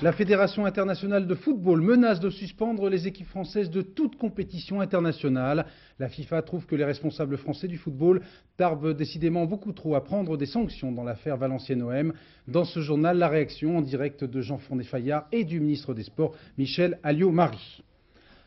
La Fédération internationale de football menace de suspendre les équipes françaises de toute compétition internationale. La FIFA trouve que les responsables français du football tardent décidément beaucoup trop à prendre des sanctions dans l'affaire Valenciennes-OM. Dans ce journal, la réaction en direct de Jean Fournet-Fayard et du ministre des Sports, Michel Alliot-Marie.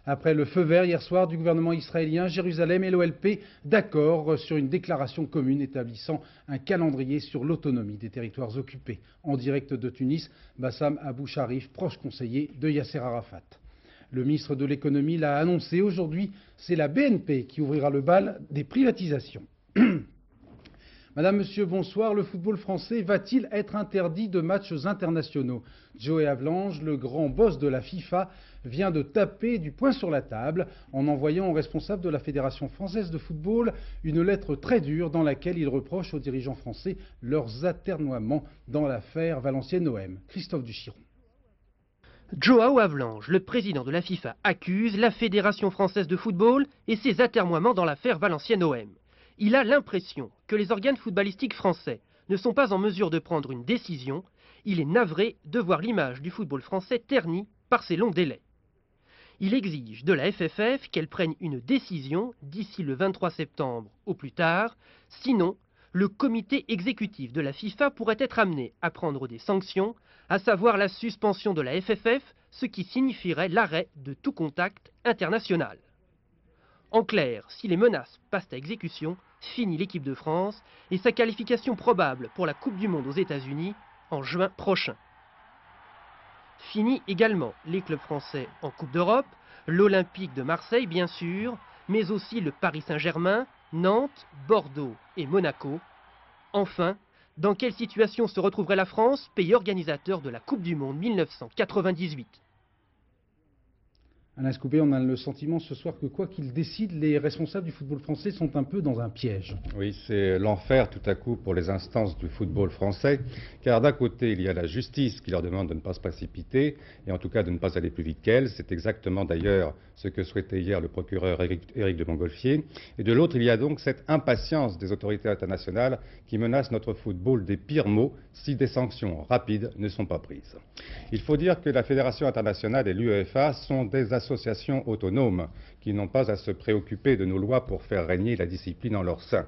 Après le feu vert hier soir du gouvernement israélien, Jérusalem et l'OLP d'accord sur une déclaration commune établissant un calendrier sur l'autonomie des territoires occupés. En direct de Tunis, Bassam Abou Sharif, proche conseiller de Yasser Arafat. Le ministre de l'économie l'a annoncé aujourd'hui, c'est la BNP qui ouvrira le bal des privatisations. Madame, Monsieur, bonsoir. Le football français va-t-il être interdit de matchs internationaux? Joey Havelange, le grand boss de la FIFA, vient de taper du poing sur la table en envoyant aux responsables de la Fédération française de football une lettre très dure dans laquelle il reproche aux dirigeants français leurs atermoiements dans l'affaire Valenciennes-OM. Christophe Duchiron. Joao Havelange, le président de la FIFA, accuse la Fédération française de football et ses atermoiements dans l'affaire Valenciennes-OM. Il a l'impression que les organes footballistiques français ne sont pas en mesure de prendre une décision. Il est navré de voir l'image du football français ternie par ces longs délais. Il exige de la FFF qu'elle prenne une décision d'ici le 23 septembre au plus tard. Sinon, le comité exécutif de la FIFA pourrait être amené à prendre des sanctions, à savoir la suspension de la FFF, ce qui signifierait l'arrêt de tout contact international. En clair, si les menaces passent à exécution, finit l'équipe de France et sa qualification probable pour la Coupe du Monde aux États-Unis en juin prochain. Fini également les clubs français en Coupe d'Europe, l'Olympique de Marseille bien sûr, mais aussi le Paris Saint-Germain, Nantes, Bordeaux et Monaco. Enfin, dans quelle situation se retrouverait la France, pays organisateur de la Coupe du Monde 1998 ? Alain Scoupé, on a le sentiment ce soir que quoi qu'ils décident, les responsables du football français sont un peu dans un piège. Oui, c'est l'enfer tout à coup pour les instances du football français, car d'un côté, il y a la justice qui leur demande de ne pas se précipiter, et en tout cas de ne pas aller plus vite qu'elle. C'est exactement d'ailleurs ce que souhaitait hier le procureur Éric de Montgolfier. Et de l'autre, il y a donc cette impatience des autorités internationales qui menace notre football des pires maux si des sanctions rapides ne sont pas prises. Il faut dire que la Fédération internationale et l'UEFA sont des associations autonomes qui n'ont pas à se préoccuper de nos lois pour faire régner la discipline en leur sein.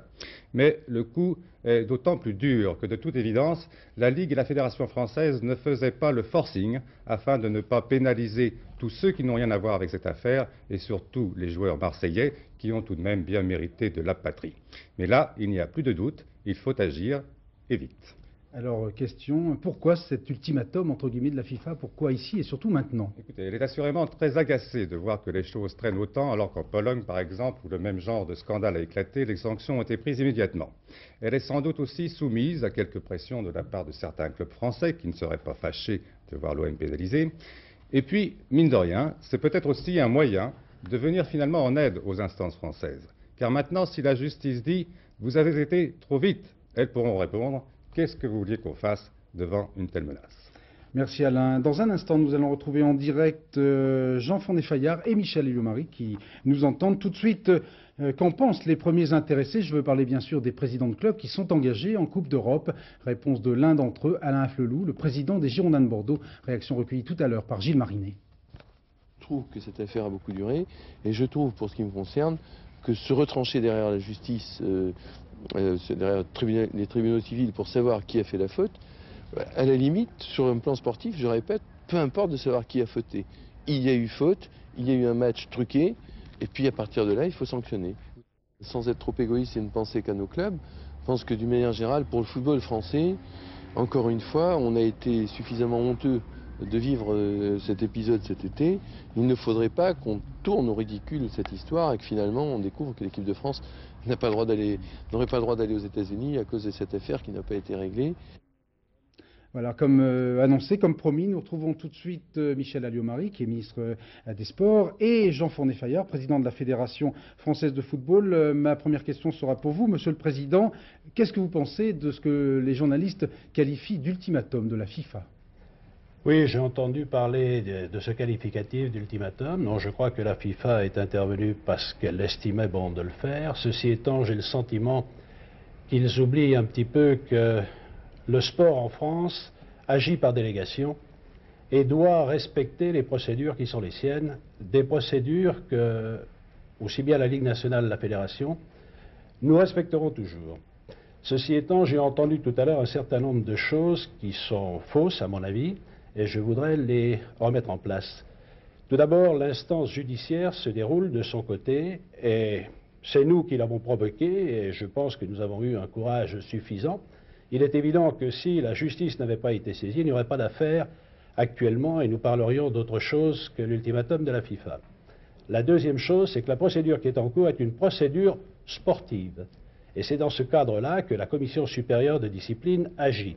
Mais le coup est d'autant plus dur que, de toute évidence, la Ligue et la Fédération française ne faisaient pas le forcing afin de ne pas pénaliser tous ceux qui n'ont rien à voir avec cette affaire et surtout les joueurs marseillais qui ont tout de même bien mérité de la patrie. Mais là, il n'y a plus de doute, il faut agir et vite. Alors, question, pourquoi cet ultimatum, entre guillemets, de la FIFA? Pourquoi ici et surtout maintenant? Écoutez, elle est assurément très agacée de voir que les choses traînent autant, alors qu'en Pologne, par exemple, où le même genre de scandale a éclaté, les sanctions ont été prises immédiatement. Elle est sans doute aussi soumise à quelques pressions de la part de certains clubs français qui ne seraient pas fâchés de voir l'OM pénalisé. Et puis, mine de rien, c'est peut-être aussi un moyen de venir finalement en aide aux instances françaises. Car maintenant, si la justice dit « vous avez été trop vite », elles pourront répondre « qu'est-ce que vous vouliez qu'on fasse devant une telle menace ?» Merci Alain. Dans un instant, nous allons retrouver en direct Jean Fournet-Fayard et Michel Alliot-Marie qui nous entendent. Tout de suite, qu'en pensent les premiers intéressés? Je veux parler bien sûr des présidents de clubs qui sont engagés en Coupe d'Europe. Réponse de l'un d'entre eux, Alain Afflelou, le président des Girondins de Bordeaux. Réaction recueillie tout à l'heure par Gilles Marinet. Je trouve que cette affaire a beaucoup duré et je trouve, pour ce qui me concerne, que se retrancher derrière la justice, derrière les tribunaux civils pour savoir qui a fait la faute, à la limite, sur un plan sportif, je répète, peu importe de savoir qui a fauté. Il y a eu faute, il y a eu un match truqué, et puis à partir de là, il faut sanctionner. Sans être trop égoïste et ne penser qu'à nos clubs, je pense que d'une manière générale, pour le football français, encore une fois, on a été suffisamment honteux de vivre cet épisode cet été. Il ne faudrait pas qu'on tourne au ridicule cette histoire et que finalement on découvre que l'équipe de France n'aurait pas le droit d'aller aux États-Unis à cause de cette affaire qui n'a pas été réglée. Voilà, comme annoncé, comme promis, nous retrouvons tout de suite Michel Alliot-Marie, qui est ministre des Sports, et Jean Fournet-Fayard, président de la Fédération française de football. Ma première question sera pour vous, Monsieur le Président. Qu'est-ce que vous pensez de ce que les journalistes qualifient d'ultimatum de la FIFA? Oui, j'ai entendu parler de ce qualificatif d'ultimatum. Non, je crois que la FIFA est intervenue parce qu'elle estimait bon de le faire. Ceci étant, j'ai le sentiment qu'ils oublient un petit peu que le sport en France agit par délégation et doit respecter les procédures qui sont les siennes, des procédures que, aussi bien la Ligue nationale, la Fédération, nous respecterons toujours. Ceci étant, j'ai entendu tout à l'heure un certain nombre de choses qui sont fausses, à mon avis, et je voudrais les remettre en place. Tout d'abord, l'instance judiciaire se déroule de son côté, et c'est nous qui l'avons provoquée, et je pense que nous avons eu un courage suffisant. Il est évident que si la justice n'avait pas été saisie, il n'y aurait pas d'affaire actuellement, et nous parlerions d'autre chose que l'ultimatum de la FIFA. La deuxième chose, c'est que la procédure qui est en cours est une procédure sportive. Et c'est dans ce cadre-là que la Commission supérieure de discipline agit.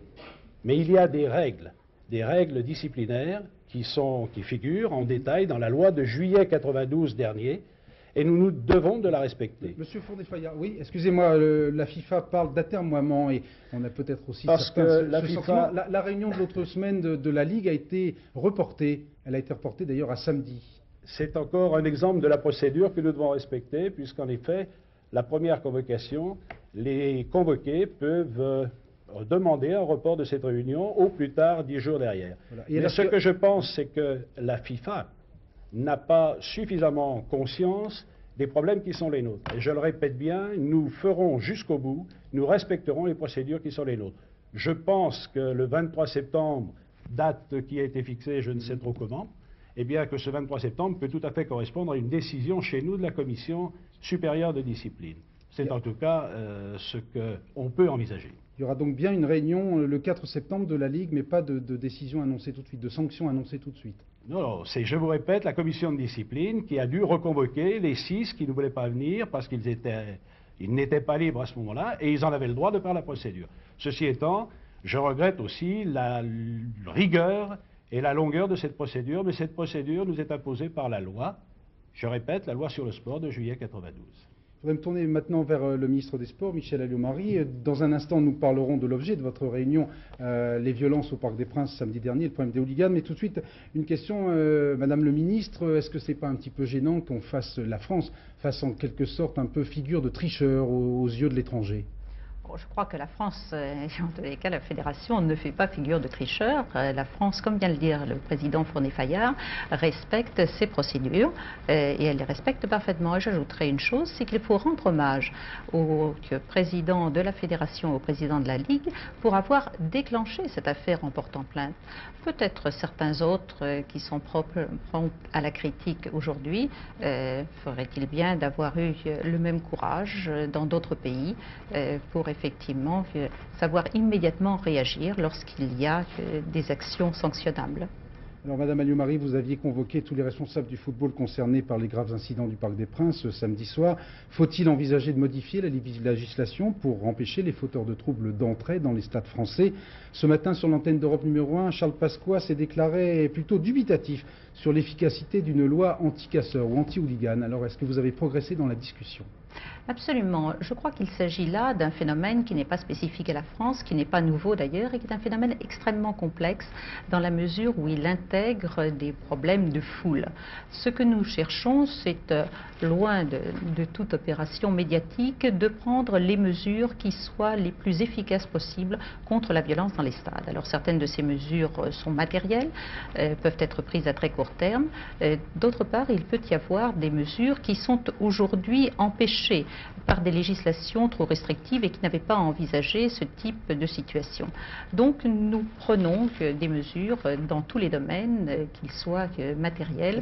Mais il y a des règles disciplinaires qui figurent en détail dans la loi de juillet 92 dernier, et nous devons de la respecter. Monsieur Fournier-Fayard, oui, excusez-moi, la FIFA parle d'atermoiement, et on a peut-être aussi parce que la FIFA... La réunion de l'autre semaine de la Ligue a été reportée. Elle a été reportée d'ailleurs à samedi. C'est encore un exemple de la procédure que nous devons respecter, puisqu'en effet, la première convocation, les convoqués peuvent demander un report de cette réunion au plus tard 10 jours derrière. Voilà. Mais ce que je pense, c'est que la FIFA n'a pas suffisamment conscience des problèmes qui sont les nôtres. Et je le répète bien, nous ferons jusqu'au bout, nous respecterons les procédures qui sont les nôtres. Je pense que le 23 septembre, date qui a été fixée, je ne sais trop comment, eh bien que ce 23 septembre peut tout à fait correspondre à une décision chez nous de la Commission supérieure de discipline. C'est en tout cas ce qu'on peut envisager. Il y aura donc bien une réunion le 4 septembre de la Ligue, mais pas de décision annoncée tout de suite, de sanctions annoncées tout de suite. Non, c'est, je vous répète, la Commission de discipline qui a dû reconvoquer les 6 qui ne voulaient pas venir parce qu'ils n'étaient pas libres à ce moment-là, et ils en avaient le droit de par la procédure. Ceci étant, je regrette aussi la rigueur et la longueur de cette procédure, mais cette procédure nous est imposée par la loi, je répète, la loi sur le sport de juillet 92. Je voudrais me tourner maintenant vers le ministre des Sports, Michel Alliot-Marie. Dans un instant, nous parlerons de l'objet de votre réunion, les violences au Parc des Princes samedi dernier, le problème des hooligans. Mais tout de suite, une question, Madame le ministre, est-ce que ce n'est pas un petit peu gênant qu'on fasse, la France fasse en quelque sorte un peu figure de tricheur aux yeux de l'étranger ? Je crois que la France, en tous les cas la Fédération, ne fait pas figure de tricheur. La France, comme vient de le dire le président Fournier-Fayard, respecte ses procédures et elle les respecte parfaitement. Et j'ajouterai une chose, c'est qu'il faut rendre hommage au président de la Fédération, au président de la Ligue, pour avoir déclenché cette affaire en portant plainte. Peut-être certains autres qui sont prompts à la critique aujourd'hui, ferait-il bien d'avoir eu le même courage dans d'autres pays pour effectivement savoir immédiatement réagir lorsqu'il y a des actions sanctionnables. Alors, Madame Alliot-Marie, vous aviez convoqué tous les responsables du football concernés par les graves incidents du Parc des Princes samedi soir. Faut-il envisager de modifier la législation pour empêcher les fauteurs de troubles d'entrer dans les stades français? Ce matin, sur l'antenne d'Europe numéro 1, Charles Pasqua s'est déclaré plutôt dubitatif sur l'efficacité d'une loi anti-casseurs ou anti-hooligan. Alors, est-ce que vous avez progressé dans la discussion? Absolument. Je crois qu'il s'agit là d'un phénomène qui n'est pas spécifique à la France, qui n'est pas nouveau d'ailleurs, et qui est un phénomène extrêmement complexe dans la mesure où il intègre des problèmes de foule. Ce que nous cherchons, c'est, loin de toute opération médiatique, de prendre les mesures qui soient les plus efficaces possibles contre la violence dans les stades. Alors certaines de ces mesures sont matérielles, peuvent être prises à très court terme. D'autre part, il peut y avoir des mesures qui sont aujourd'hui empêchées par des législations trop restrictives et qui n'avaient pas envisagé ce type de situation. Donc nous prenons des mesures dans tous les domaines, qu'ils soient matériels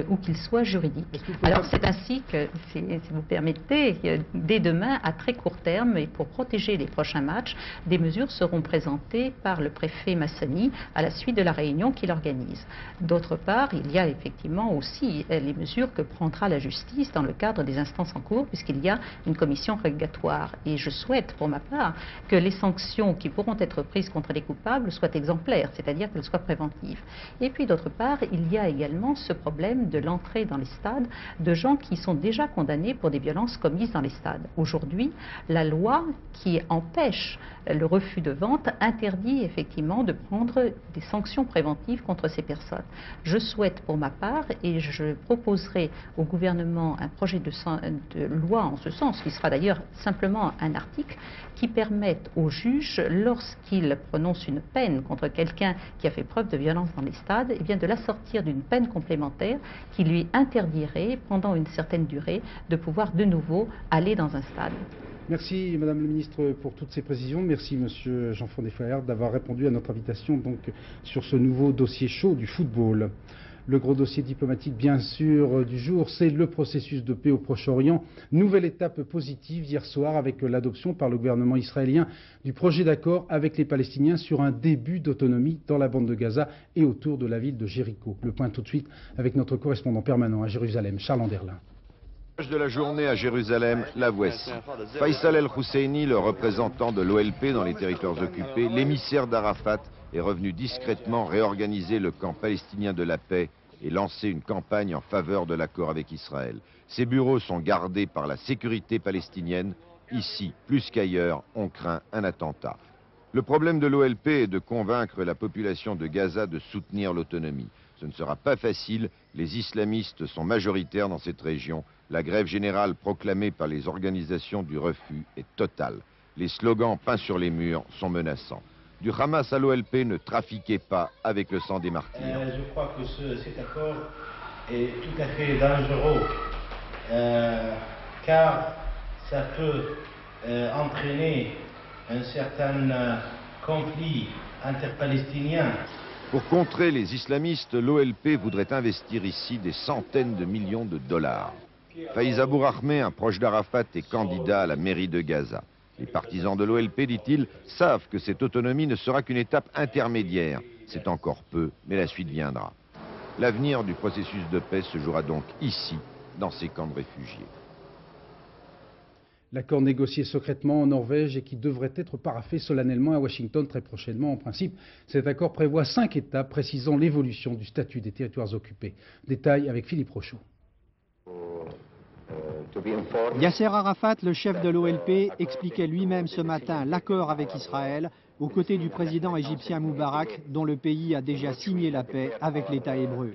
ou qu'ils soient juridiques. Alors c'est ainsi que, si vous permettez, dès demain, à très court terme, et pour protéger les prochains matchs, des mesures seront présentées par le préfet Massani à la suite de la réunion qu'il organise. D'autre part, il y a effectivement aussi les mesures que prendra la justice dans le cadre des instances en cours, puisqu'il y a une commission régulatoire. Et je souhaite, pour ma part, que les sanctions qui pourront être prises contre les coupables soient exemplaires, c'est-à-dire qu'elles soient préventives. Et puis, d'autre part, il y a également ce problème de l'entrée dans les stades de gens qui sont déjà condamnés pour des violences commises dans les stades. Aujourd'hui, la loi qui empêche le refus de vente interdit effectivement de prendre des sanctions préventives contre ces personnes. Je souhaite, pour ma part, et je proposerai au gouvernement un projet de loi en ce sens, qui sera d'ailleurs simplement un article qui permette au juge, lorsqu'il prononce une peine contre quelqu'un qui a fait preuve de violence dans les stades, eh bien de l'assortir d'une peine complémentaire qui lui interdirait, pendant une certaine durée, de pouvoir de nouveau aller dans un stade. Merci Madame le Ministre pour toutes ces précisions. Merci Monsieur Jean-François Desfaillard d'avoir répondu à notre invitation donc, sur ce nouveau dossier chaud du football. Le gros dossier diplomatique, bien sûr, du jour, c'est le processus de paix au Proche-Orient. Nouvelle étape positive hier soir avec l'adoption par le gouvernement israélien du projet d'accord avec les Palestiniens sur un début d'autonomie dans la bande de Gaza et autour de la ville de Jéricho. Le point tout de suite avec notre correspondant permanent à Jérusalem, Charles Anderlin. De la journée à Jérusalem, la voici. Faisal El-Husseini, le représentant de l'OLP dans les territoires occupés, l'émissaire d'Arafat, est revenu discrètement réorganiser le camp palestinien de la paix et lancer une campagne en faveur de l'accord avec Israël. Ces bureaux sont gardés par la sécurité palestinienne. Ici, plus qu'ailleurs, on craint un attentat. Le problème de l'OLP est de convaincre la population de Gaza de soutenir l'autonomie. Ce ne sera pas facile, les islamistes sont majoritaires dans cette région. La grève générale proclamée par les organisations du refus est totale. Les slogans peints sur les murs sont menaçants. Du Hamas à l'OLP, ne trafiquez pas avec le sang des martyrs. Je crois que cet accord est tout à fait dangereux, car ça peut entraîner un certain conflit interpalestinien. Pour contrer les islamistes, l'OLP voudrait investir ici des centaines de millions de dollars. Faiz Abourahmeh, un proche d'Arafat, est candidat à la mairie de Gaza. Les partisans de l'OLP, dit-il, savent que cette autonomie ne sera qu'une étape intermédiaire. C'est encore peu, mais la suite viendra. L'avenir du processus de paix se jouera donc ici, dans ces camps de réfugiés. L'accord négocié secrètement en Norvège et qui devrait être paraphé solennellement à Washington très prochainement. En principe, cet accord prévoit 5 étapes précisant l'évolution du statut des territoires occupés. Détail avec Philippe Rochaud. Yasser Arafat, le chef de l'OLP, expliquait lui-même ce matin l'accord avec Israël aux côtés du président égyptien Moubarak, dont le pays a déjà signé la paix avec l'État hébreu.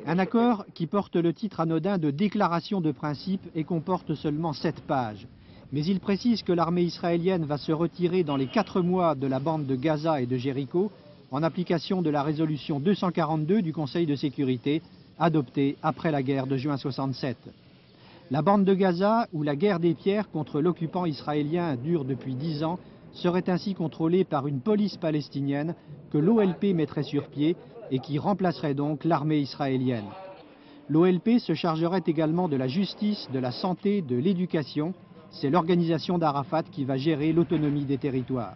Un accord qui porte le titre anodin de déclaration de principe et comporte seulement 7 pages. Mais il précise que l'armée israélienne va se retirer dans les 4 mois de la bande de Gaza et de Jéricho, en application de la résolution 242 du Conseil de sécurité, adoptée après la guerre de juin 67. La bande de Gaza, où la guerre des pierres contre l'occupant israélien dure depuis 10 ans, serait ainsi contrôlée par une police palestinienne que l'OLP mettrait sur pied et qui remplacerait donc l'armée israélienne. L'OLP se chargerait également de la justice, de la santé, de l'éducation. C'est l'organisation d'Arafat qui va gérer l'autonomie des territoires.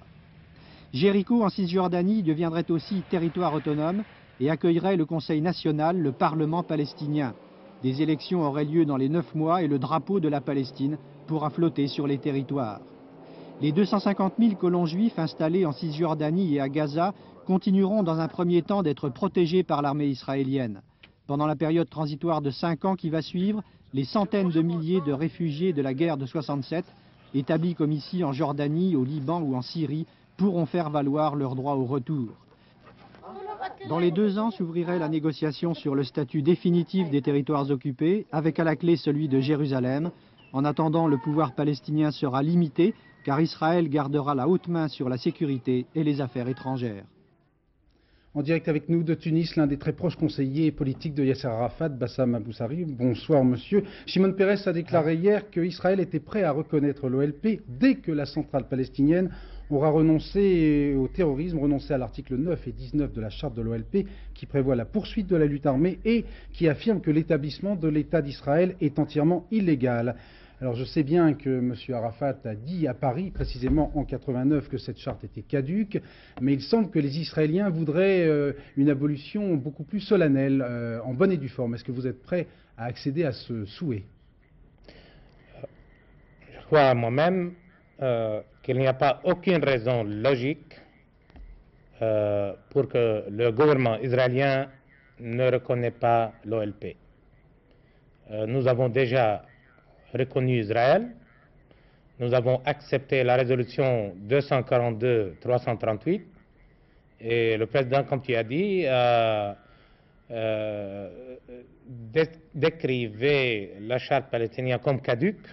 Jéricho en Cisjordanie deviendrait aussi territoire autonome et accueillerait le Conseil national, le Parlement palestinien. Des élections auraient lieu dans les 9 mois et le drapeau de la Palestine pourra flotter sur les territoires. Les 250 000 colons juifs installés en Cisjordanie et à Gaza continueront dans un premier temps d'être protégés par l'armée israélienne. Pendant la période transitoire de 5 ans qui va suivre, les centaines de milliers de réfugiés de la guerre de 67, établis comme ici en Jordanie, au Liban ou en Syrie, pourront faire valoir leur droit au retour. Dans les 2 ans s'ouvrirait la négociation sur le statut définitif des territoires occupés, avec à la clé celui de Jérusalem. En attendant, le pouvoir palestinien sera limité, car Israël gardera la haute main sur la sécurité et les affaires étrangères. En direct avec nous de Tunis, l'un des très proches conseillers politiques de Yasser Arafat, Bassam Aboussari. Bonsoir monsieur. Shimon Peres a déclaré hier qu'Israël était prêt à reconnaître l'OLP dès que la centrale palestinienne aura renoncé au terrorisme, renoncé à l'article 9 et 19 de la charte de l'OLP qui prévoit la poursuite de la lutte armée et qui affirme que l'établissement de l'État d'Israël est entièrement illégal. Alors je sais bien que M. Arafat a dit à Paris, précisément en 89, que cette charte était caduque, mais il semble que les Israéliens voudraient une abolition beaucoup plus solennelle, en bonne et due forme. Est-ce que vous êtes prêt à accéder à ce souhait? Je crois moi-même qu'il n'y a pas aucune raison logique pour que le gouvernement israélien ne reconnaisse pas l'OLP. Nous avons déjà reconnu Israël, nous avons accepté la résolution 242-338 et le président, comme tu as dit, décrivait la charte palestinienne comme caduque,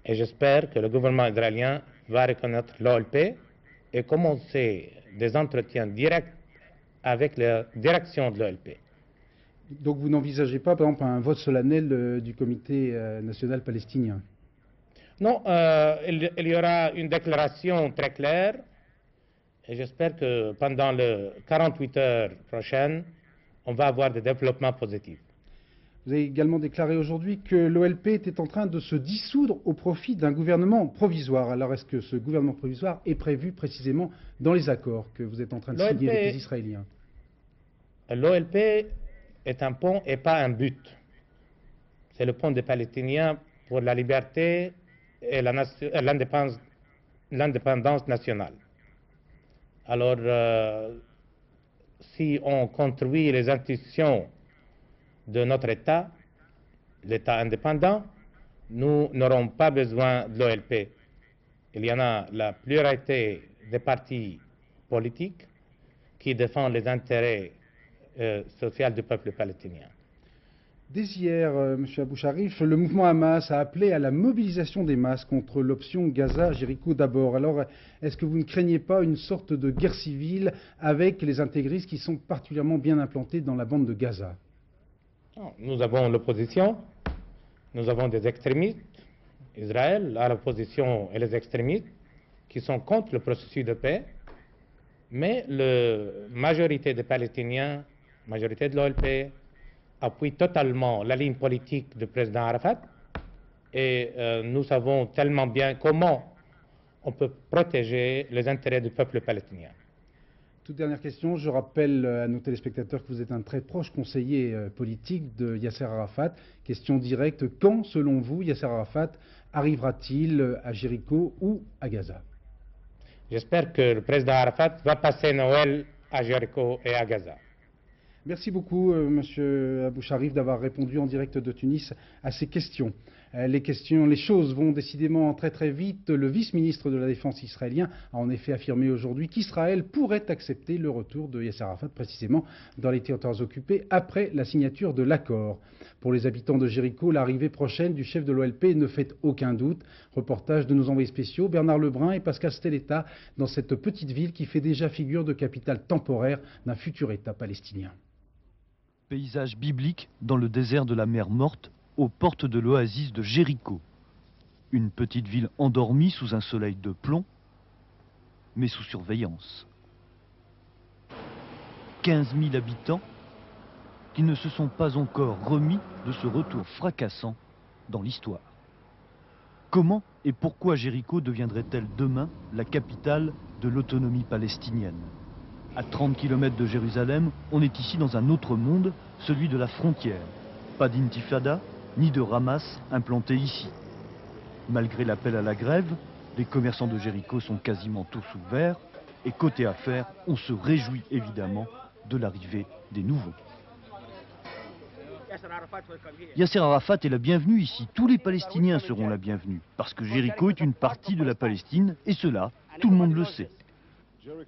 et j'espère que le gouvernement israélien va reconnaître l'OLP et commencer des entretiens directs avec la direction de l'OLP. Donc vous n'envisagez pas, par exemple, un vote solennel du comité national palestinien? Non, il y aura une déclaration très claire et j'espère que pendant les 48 heures prochaines, on va avoir des développements positifs. Vous avez également déclaré aujourd'hui que l'OLP était en train de se dissoudre au profit d'un gouvernement provisoire. Alors est-ce que ce gouvernement provisoire est prévu précisément dans les accords que vous êtes en train de signer avec les Israéliens? L'OLP est un pont et pas un but. C'est le pont des Palestiniens pour la liberté et l'indépendance nationale. Alors, si on construit les institutions de notre État, l'État indépendant, nous n'aurons pas besoin de l'OLP. Il y en a la pluralité des partis politiques qui défendent les intérêts sociaux du peuple palestinien. Dès hier, M. Abou Sharif, le mouvement Hamas a appelé à la mobilisation des masses contre l'option Gaza-Jéricho d'abord. Alors, est-ce que vous ne craignez pas une sorte de guerre civile avec les intégristes qui sont particulièrement bien implantés dans la bande de Gaza? Nous avons l'opposition, nous avons des extrémistes. Israël a l'opposition et les extrémistes qui sont contre le processus de paix, mais la majorité des Palestiniens, la majorité de l'OLP, appuie totalement la ligne politique du président Arafat et nous savons tellement bien comment on peut protéger les intérêts du peuple palestinien. Toute dernière question, je rappelle à nos téléspectateurs que vous êtes un très proche conseiller politique de Yasser Arafat. Question directe, quand, selon vous, Yasser Arafat arrivera-t-il à Jéricho ou à Gaza? J'espère que le président Arafat va passer Noël à Jéricho et à Gaza. Merci beaucoup, Monsieur Abou Sharif, d'avoir répondu en direct de Tunis à ces questions. Les choses vont décidément très très vite. Le vice-ministre de la Défense israélien a en effet affirmé aujourd'hui qu'Israël pourrait accepter le retour de Yasser Arafat précisément dans les territoires occupés après la signature de l'accord. Pour les habitants de Jéricho, l'arrivée prochaine du chef de l'OLP ne fait aucun doute. Reportage de nos envoyés spéciaux Bernard Lebrun et Pascal Stelletta dans cette petite ville qui fait déjà figure de capitale temporaire d'un futur État palestinien. Paysage biblique dans le désert de la mer Morte, aux portes de l'oasis de Jéricho. Une petite ville endormie sous un soleil de plomb, mais sous surveillance. 15 000 habitants qui ne se sont pas encore remis de ce retour fracassant dans l'histoire. Comment et pourquoi Jéricho deviendrait-elle demain la capitale de l'autonomie palestinienne? À 30 km de Jérusalem, on est ici dans un autre monde, celui de la frontière. Pas d'intifada, ni de Hamas implanté ici. Malgré l'appel à la grève, les commerçants de Jéricho sont quasiment tous ouverts, et côté affaires, on se réjouit évidemment de l'arrivée des nouveaux. Yasser Arafat est la bienvenue ici, tous les Palestiniens seront la bienvenue, parce que Jéricho est une partie de la Palestine, et cela, tout le monde le sait.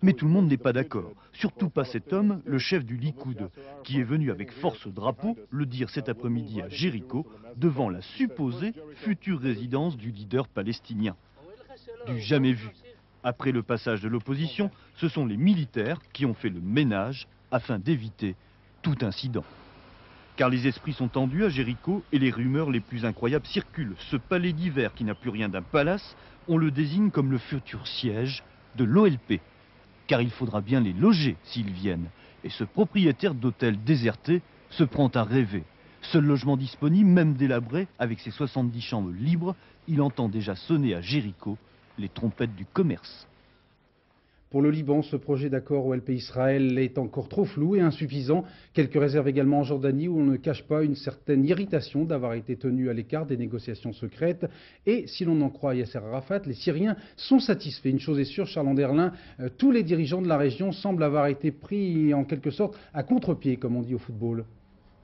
Mais tout le monde n'est pas d'accord, surtout pas cet homme, le chef du Likoud, qui est venu avec force drapeau le dire cet après-midi à Jéricho, devant la supposée future résidence du leader palestinien. Du jamais vu. Après le passage de l'opposition, ce sont les militaires qui ont fait le ménage afin d'éviter tout incident. Car les esprits sont tendus à Jéricho et les rumeurs les plus incroyables circulent. Ce palais d'hiver qui n'a plus rien d'un palace, on le désigne comme le futur siège de l'OLP. Car il faudra bien les loger s'ils viennent. Et ce propriétaire d'hôtel déserté se prend à rêver. Seul logement disponible, même délabré, avec ses 70 chambres libres, il entend déjà sonner à Jéricho les trompettes du commerce. Pour le Liban, ce projet d'accord OLP-Israël est encore trop flou et insuffisant. Quelques réserves également en Jordanie où on ne cache pas une certaine irritation d'avoir été tenu à l'écart des négociations secrètes. Et si l'on en croit Yasser Arafat, les Syriens sont satisfaits. Une chose est sûre, Charles Anderlin, tous les dirigeants de la région semblent avoir été pris en quelque sorte à contre-pied, comme on dit au football.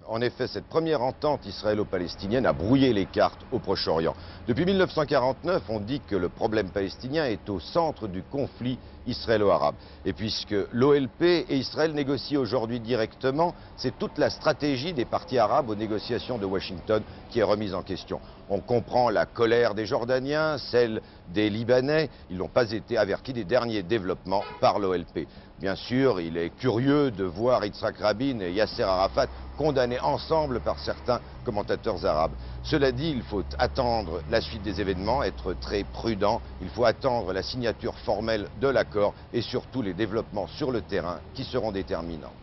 En effet, cette première entente israélo-palestinienne a brouillé les cartes au Proche-Orient. Depuis 1949, on dit que le problème palestinien est au centre du conflit israélo-arabe. Et puisque l'OLP et Israël négocient aujourd'hui directement, c'est toute la stratégie des partis arabes aux négociations de Washington qui est remise en question. On comprend la colère des Jordaniens, celle des Libanais. Ils n'ont pas été avertis des derniers développements par l'OLP. Bien sûr, il est curieux de voir Yitzhak Rabin et Yasser Arafat condamnés ensemble par certains commentateurs arabes. Cela dit, il faut attendre la suite des événements, être très prudent. Il faut attendre la signature formelle de l'accord et surtout les développements sur le terrain qui seront déterminants.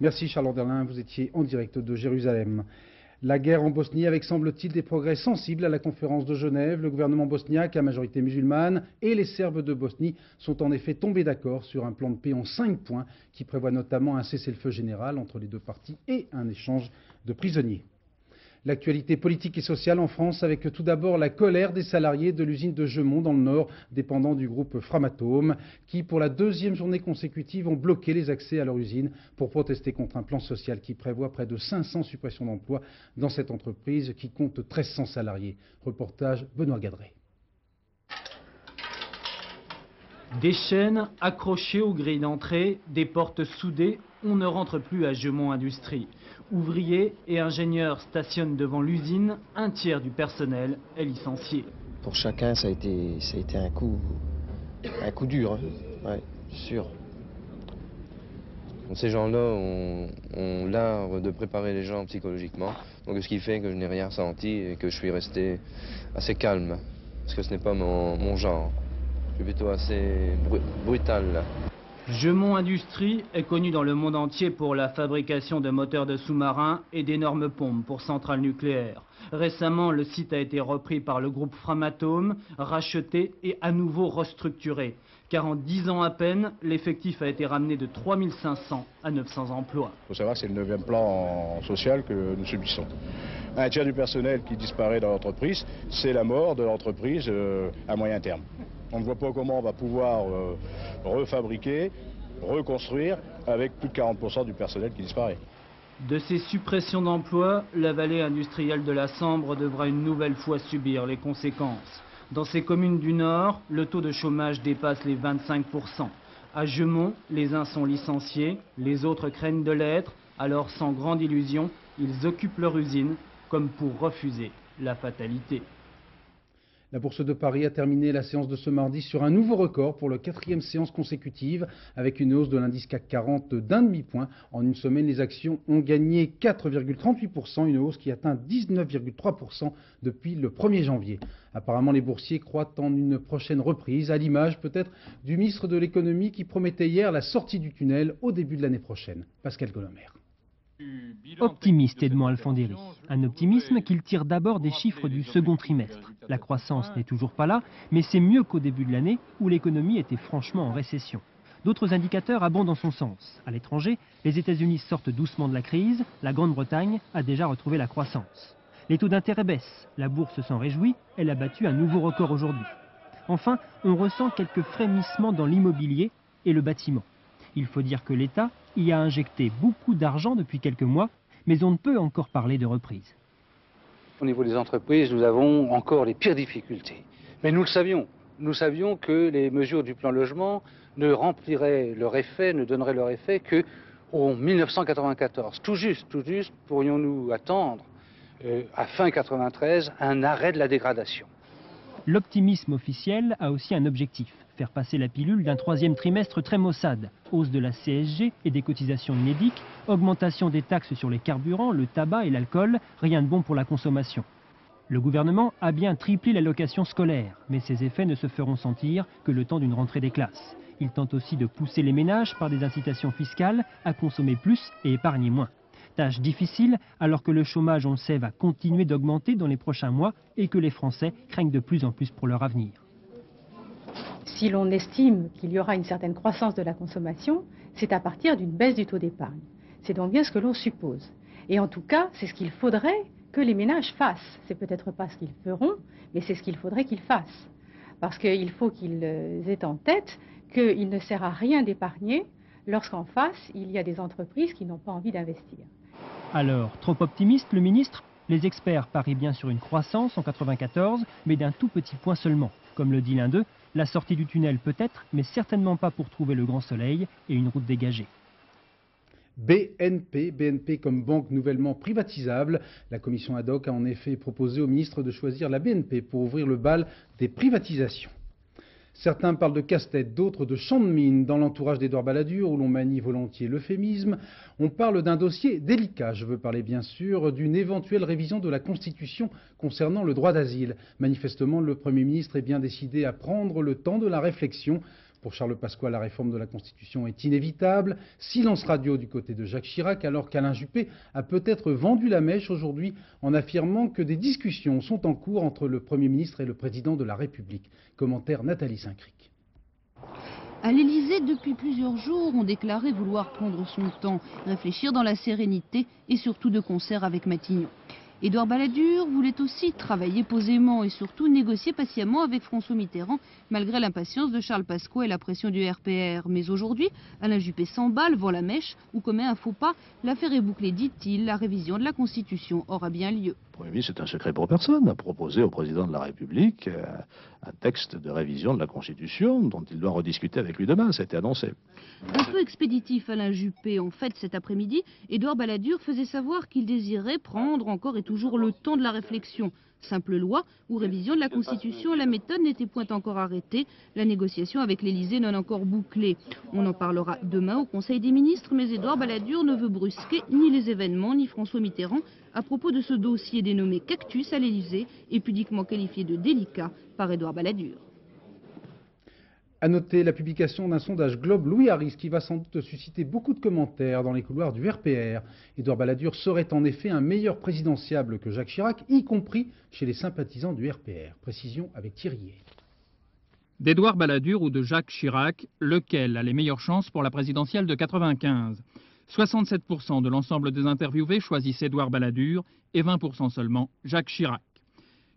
Merci Charles Anderlin, vous étiez en direct de Jérusalem. La guerre en Bosnie avec, semble-t-il, des progrès sensibles à la conférence de Genève. Le gouvernement bosniaque, à majorité musulmane, et les Serbes de Bosnie sont en effet tombés d'accord sur un plan de paix en 5 points qui prévoit notamment un cessez-le-feu général entre les deux parties et un échange de prisonniers. L'actualité politique et sociale en France avec tout d'abord la colère des salariés de l'usine de Gemont dans le Nord, dépendant du groupe Framatome, qui pour la 2e journée consécutive ont bloqué les accès à leur usine pour protester contre un plan social qui prévoit près de 500 suppressions d'emplois dans cette entreprise qui compte 1300 salariés. Reportage Benoît Gadret. Des chaînes accrochées aux grilles d'entrée, des portes soudées, on ne rentre plus à Gemont Industrie. Ouvriers et ingénieurs stationnent devant l'usine, un tiers du personnel est licencié. Pour chacun, ça a été un coup dur, hein. Ouais, sûr. Ces gens-là ont l'art de préparer les gens psychologiquement, donc ce qui fait que je n'ai rien ressenti et que je suis resté assez calme, parce que ce n'est pas mon genre. Je suis plutôt assez brutal là. Gemont Industrie est connu dans le monde entier pour la fabrication de moteurs de sous-marins et d'énormes pompes pour centrales nucléaires. Récemment, le site a été repris par le groupe Framatome, racheté et à nouveau restructuré. Car en 10 ans à peine, l'effectif a été ramené de 3500 à 900 emplois. Il faut savoir que c'est le 9e plan social que nous subissons. Un tiers du personnel qui disparaît dans l'entreprise, c'est la mort de l'entreprise à moyen terme. On ne voit pas comment on va pouvoir refabriquer, reconstruire avec plus de 40% du personnel qui disparaît. De ces suppressions d'emplois, la vallée industrielle de la Sambre devra une nouvelle fois subir les conséquences. Dans ces communes du Nord, le taux de chômage dépasse les 25%. À Gemont, les uns sont licenciés, les autres craignent de l'être, alors sans grande illusion, ils occupent leur usine comme pour refuser la fatalité. La Bourse de Paris a terminé la séance de ce mardi sur un nouveau record pour la 4e séance consécutive, avec une hausse de l'indice CAC 40 d'1 demi-point. En une semaine, les actions ont gagné 4,38%, une hausse qui atteint 19,3% depuis le 1er janvier. Apparemment, les boursiers croient en une prochaine reprise, à l'image peut-être du ministre de l'économie qui promettait hier la sortie du tunnel au début de l'année prochaine. Pascal Colomer. Optimiste Edmond Alfandéry, un optimisme qu'il tire d'abord des chiffres du second trimestre. La croissance n'est toujours pas là, mais c'est mieux qu'au début de l'année où l'économie était franchement en récession. D'autres indicateurs abondent dans son sens. À l'étranger, les États-Unis sortent doucement de la crise, la Grande-Bretagne a déjà retrouvé la croissance. Les taux d'intérêt baissent, la bourse s'en réjouit, elle a battu un nouveau record aujourd'hui. Enfin, on ressent quelques frémissements dans l'immobilier et le bâtiment. Il faut dire que l'État y a injecté beaucoup d'argent depuis quelques mois, mais on ne peut encore parler de reprise. Au niveau des entreprises, nous avons encore les pires difficultés. Mais nous le savions. Nous savions que les mesures du plan logement ne rempliraient leur effet, ne donneraient leur effet qu'en 1994. Tout juste, pourrions-nous attendre, à fin 93, un arrêt de la dégradation. L'optimisme officiel a aussi un objectif, faire passer la pilule d'un 3e trimestre très maussade. Hausse de la CSG et des cotisations inédites, augmentation des taxes sur les carburants, le tabac et l'alcool, rien de bon pour la consommation. Le gouvernement a bien triplé l'allocation scolaire, mais ses effets ne se feront sentir que le temps d'une rentrée des classes. Il tente aussi de pousser les ménages par des incitations fiscales à consommer plus et épargner moins. Tâche difficile alors que le chômage, on le sait, va continuer d'augmenter dans les prochains mois et que les Français craignent de plus en plus pour leur avenir. Si l'on estime qu'il y aura une certaine croissance de la consommation, c'est à partir d'une baisse du taux d'épargne. C'est donc bien ce que l'on suppose. Et en tout cas, c'est ce qu'il faudrait que les ménages fassent. C'est peut-être pas ce qu'ils feront, mais c'est ce qu'il faudrait qu'ils fassent. Parce qu'il faut qu'ils aient en tête qu'il ne sert à rien d'épargner lorsqu'en face, il y a des entreprises qui n'ont pas envie d'investir. Alors, trop optimiste le ministre? Les experts parient bien sur une croissance en 94, mais d'un tout petit point seulement. Comme le dit l'un d'eux, la sortie du tunnel peut-être, mais certainement pas pour trouver le grand soleil et une route dégagée. BNP comme banque nouvellement privatisable. La commission ad hoc a en effet proposé au ministre de choisir la BNP pour ouvrir le bal des privatisations. Certains parlent de casse-tête, d'autres de champ de mine. Dans l'entourage d'Édouard Balladur, où l'on manie volontiers l'euphémisme, on parle d'un dossier délicat. Je veux parler bien sûr d'une éventuelle révision de la Constitution concernant le droit d'asile. Manifestement, le Premier ministre est bien décidé à prendre le temps de la réflexion. Pour Charles Pasqua, la réforme de la Constitution est inévitable. Silence radio du côté de Jacques Chirac, alors qu'Alain Juppé a peut-être vendu la mèche aujourd'hui en affirmant que des discussions sont en cours entre le Premier ministre et le Président de la République. Commentaire Nathalie Saint-Cric. À l'Élysée, depuis plusieurs jours, on déclarait vouloir prendre son temps, réfléchir dans la sérénité et surtout de concert avec Matignon. Édouard Balladur voulait aussi travailler posément et surtout négocier patiemment avec François Mitterrand, malgré l'impatience de Charles Pasqua et la pression du RPR. Mais aujourd'hui, Alain Juppé s'emballe, vend la mèche ou commet un faux pas. L'affaire est bouclée, dit-il, la révision de la Constitution aura bien lieu. Le Premier ministre, c'est un secret pour personne, a proposé au Président de la République un texte de révision de la Constitution dont il doit rediscuter avec lui demain, ça a été annoncé. Un peu expéditif Alain Juppé, en fait cet après-midi, Édouard Balladur faisait savoir qu'il désirait prendre encore et toujours le temps de la réflexion. Simple loi ou révision de la Constitution, la méthode n'était point encore arrêtée, la négociation avec l'Élysée non encore bouclée. On en parlera demain au Conseil des ministres, mais Édouard Balladur ne veut brusquer ni les événements ni François Mitterrand à propos de ce dossier dénommé Cactus à l'Élysée et pudiquement qualifié de délicat par Édouard Balladur. À noter la publication d'un sondage Globe Louis Harris qui va sans doute susciter beaucoup de commentaires dans les couloirs du RPR. Édouard Balladur serait en effet un meilleur présidentiable que Jacques Chirac, y compris chez les sympathisants du RPR. Précision avec Thierry. D'Édouard Balladur ou de Jacques Chirac, lequel a les meilleures chances pour la présidentielle de 95 ? 67% de l'ensemble des interviewés choisissent Édouard Balladur et 20% seulement Jacques Chirac.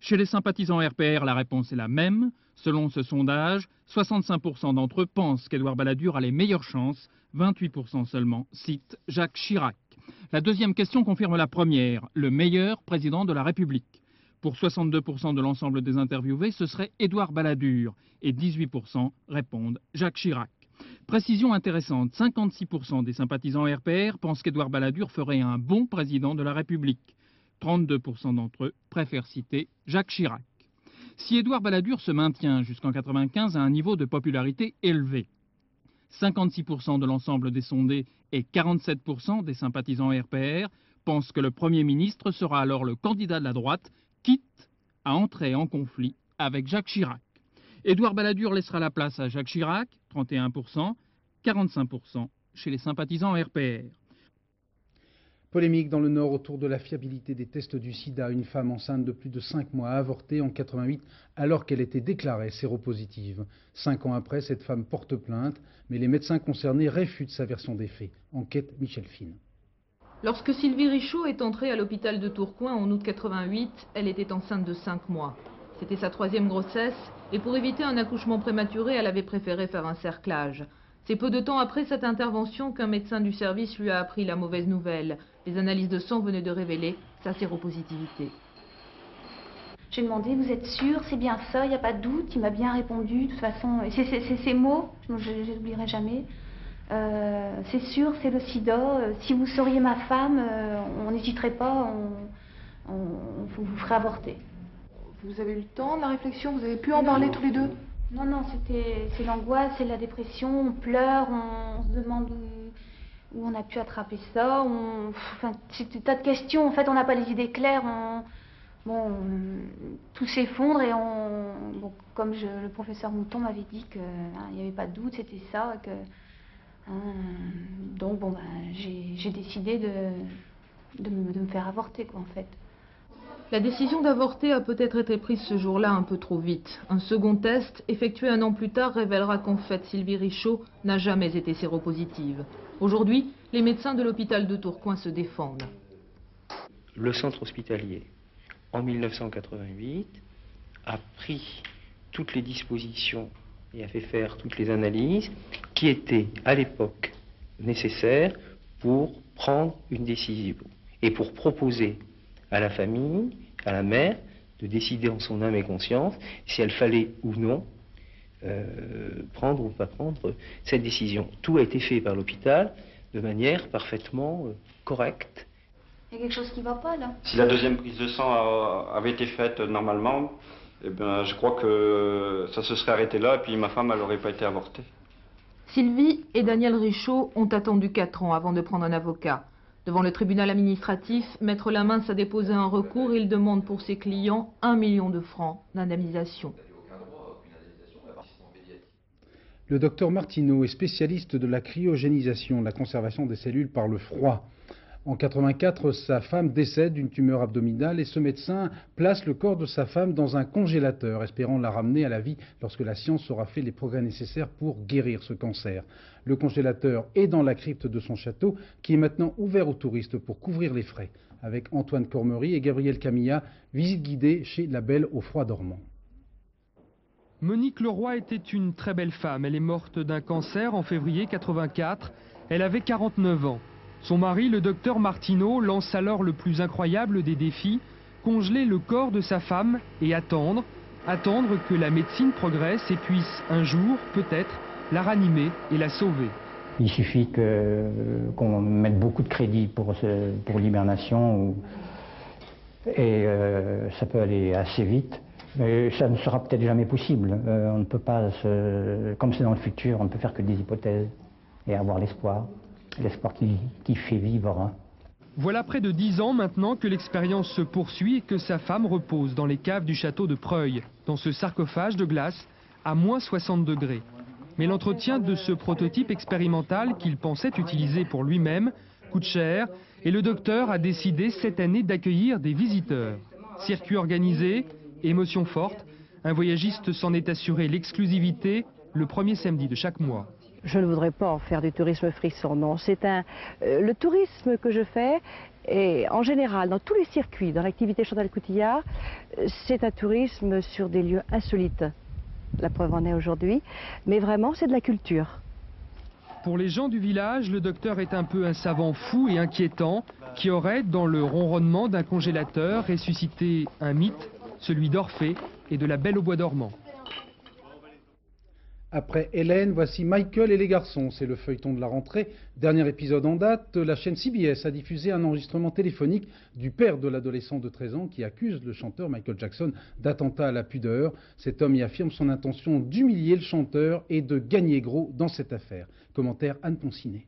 Chez les sympathisants RPR, la réponse est la même. Selon ce sondage, 65% d'entre eux pensent qu'Édouard Balladur a les meilleures chances, 28% seulement citent Jacques Chirac. La deuxième question confirme la première, le meilleur président de la République. Pour 62% de l'ensemble des interviewés, ce serait Édouard Balladur et 18% répondent Jacques Chirac. Précision intéressante, 56% des sympathisants RPR pensent qu'Édouard Balladur ferait un bon président de la République. 32% d'entre eux préfèrent citer Jacques Chirac. Si Édouard Balladur se maintient jusqu'en 95 à un niveau de popularité élevé, 56% de l'ensemble des sondés et 47% des sympathisants RPR pensent que le Premier ministre sera alors le candidat de la droite, quitte à entrer en conflit avec Jacques Chirac. Édouard Balladur laissera la place à Jacques Chirac, 31%, 45% chez les sympathisants RPR. Polémique dans le Nord autour de la fiabilité des tests du sida. Une femme enceinte de plus de 5 mois a avorté en 88 alors qu'elle était déclarée séropositive. 5 ans après, cette femme porte plainte, mais les médecins concernés réfutent sa version des faits. Enquête Michel Fine. Lorsque Sylvie Richaud est entrée à l'hôpital de Tourcoing en août 88, elle était enceinte de 5 mois. C'était sa 3e grossesse et pour éviter un accouchement prématuré, elle avait préféré faire un cerclage. C'est peu de temps après cette intervention qu'un médecin du service lui a appris la mauvaise nouvelle. Les analyses de sang venaient de révéler sa séropositivité. J'ai demandé, vous êtes sûr, c'est bien ça, il n'y a pas de doute. Il m'a bien répondu, de toute façon, c'est ces mots, je ne les oublierai jamais. C'est sûr, c'est le sida. Si vous seriez ma femme, on n'hésiterait pas, on vous ferait avorter. Vous avez eu le temps de la réflexion, vous avez pu en parler tous les deux? Non, c'est l'angoisse, c'est la dépression, on pleure, on se demande où on a pu attraper ça, enfin, c'est des tas de questions, en fait on n'a pas les idées claires, tout s'effondre et comme le professeur Mouton m'avait dit qu'il n'y avait pas de doute, c'était ça, donc j'ai décidé de me faire avorter quoi en fait. La décision d'avorter a peut-être été prise ce jour-là un peu trop vite. Un second test, effectué 1 an plus tard, révélera qu'en fait Sylvie Richaud n'a jamais été séropositive. Aujourd'hui, les médecins de l'hôpital de Tourcoing se défendent. Le centre hospitalier, en 1988, a pris toutes les dispositions et a fait faire toutes les analyses qui étaient à l'époque nécessaires pour prendre une décision. et pour proposer à la famille, à la mère, de décider en son âme et conscience si elle fallait ou non prendre ou pas prendre cette décision. Tout a été fait par l'hôpital de manière parfaitement correcte. Il y a quelque chose qui ne va pas là. Si la deuxième prise de sang avait été faite normalement, eh bien, je crois que ça se serait arrêté là et puis ma femme, elle n'aurait pas été avortée. Sylvie et Daniel Richaud ont attendu 4 ans avant de prendre un avocat. Devant le tribunal administratif, Maître Lamince a déposé un recours et il demande pour ses clients 1 million de francs d'indemnisation. Le docteur Martineau est spécialiste de la cryogénisation, la conservation des cellules par le froid. En 1984, sa femme décède d'une tumeur abdominale et ce médecin place le corps de sa femme dans un congélateur, espérant la ramener à la vie lorsque la science aura fait les progrès nécessaires pour guérir ce cancer. Le congélateur est dans la crypte de son château, qui est maintenant ouvert aux touristes pour couvrir les frais. Avec Antoine Cormery et Gabriel Camilla, visite guidée chez la Belle au Froid dormant. Monique Leroy était une très belle femme. Elle est morte d'un cancer en février 1984. Elle avait 49 ans. Son mari, le docteur Martineau, lance alors le plus incroyable des défis, congeler le corps de sa femme et attendre que la médecine progresse et puisse un jour, peut-être, la ranimer et la sauver. Il suffit qu'on mette beaucoup de crédit pour l'hibernation et ça peut aller assez vite. Mais ça ne sera peut-être jamais possible. On ne peut pas, comme c'est dans le futur, on ne peut faire que des hypothèses et avoir l'espoir. L'espoir qui fait vivre. Hein. Voilà près de 10 ans maintenant que l'expérience se poursuit et que sa femme repose dans les caves du château de Preuil, dans ce sarcophage de glace à moins 60 degrés. Mais l'entretien de ce prototype expérimental qu'il pensait utiliser pour lui-même coûte cher et le docteur a décidé cette année d'accueillir des visiteurs. Circuit organisé, émotion forte, un voyagiste s'en est assuré l'exclusivité le premier samedi de chaque mois. Je ne voudrais pas en faire du tourisme frisson, non. Le tourisme que je fais, et en général, dans tous les circuits, dans l'activité Chantal Coutillard, c'est un tourisme sur des lieux insolites. La preuve en est aujourd'hui, mais vraiment, c'est de la culture. Pour les gens du village, le docteur est un peu un savant fou et inquiétant qui aurait, dans le ronronnement d'un congélateur, ressuscité un mythe, celui d'Orphée et de la Belle au bois dormant. Après Hélène, voici Michael et les garçons. C'est le feuilleton de la rentrée. Dernier épisode en date, la chaîne CBS a diffusé un enregistrement téléphonique du père de l'adolescent de 13 ans qui accuse le chanteur Michael Jackson d'attentat à la pudeur. Cet homme y affirme son intention d'humilier le chanteur et de gagner gros dans cette affaire. Commentaire Anne Poncinet.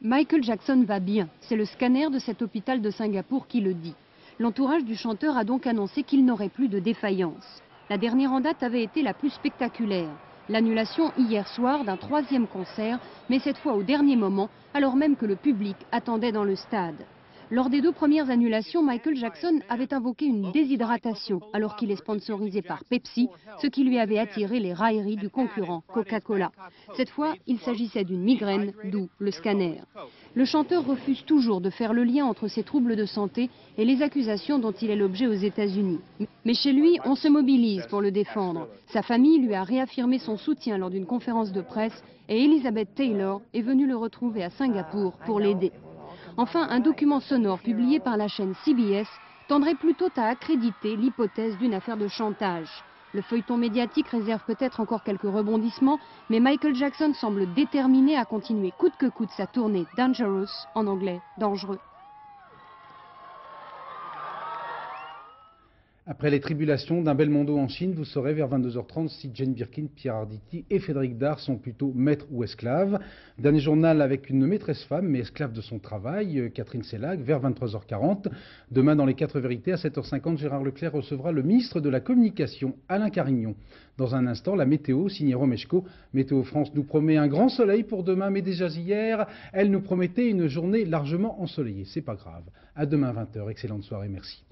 Michael Jackson va bien. C'est le scanner de cet hôpital de Singapour qui le dit. L'entourage du chanteur a donc annoncé qu'il n'aurait plus de défaillance. La dernière en date avait été la plus spectaculaire. L'annulation hier soir d'un 3e concert, mais cette fois au dernier moment, alors même que le public attendait dans le stade. Lors des 2 premières annulations, Michael Jackson avait invoqué une déshydratation alors qu'il est sponsorisé par Pepsi, ce qui lui avait attiré les railleries du concurrent Coca-Cola. Cette fois, il s'agissait d'une migraine, d'où le scanner. Le chanteur refuse toujours de faire le lien entre ses troubles de santé et les accusations dont il est l'objet aux États-Unis. Mais chez lui, on se mobilise pour le défendre. Sa famille lui a réaffirmé son soutien lors d'une conférence de presse et Elizabeth Taylor est venue le retrouver à Singapour pour l'aider. Enfin, un document sonore publié par la chaîne CBS tendrait plutôt à accréditer l'hypothèse d'une affaire de chantage. Le feuilleton médiatique réserve peut-être encore quelques rebondissements, mais Michael Jackson semble déterminé à continuer coûte que coûte sa tournée Dangerous, en anglais dangereux. Après les tribulations d'un Belmondo en Chine, vous saurez vers 22h30 si Jane Birkin, Pierre Arditi et Frédéric Dard sont plutôt maîtres ou esclaves. Dernier journal avec une maîtresse femme, mais esclave de son travail, Catherine Sellac, vers 23h40. Demain, dans les 4 vérités, à 7h50, Gérard Leclerc recevra le ministre de la Communication, Alain Carignon. Dans un instant, la météo, signée Romeshko. Météo France nous promet un grand soleil pour demain, mais déjà hier, elle nous promettait une journée largement ensoleillée. C'est pas grave. À demain 20h. Excellente soirée, merci.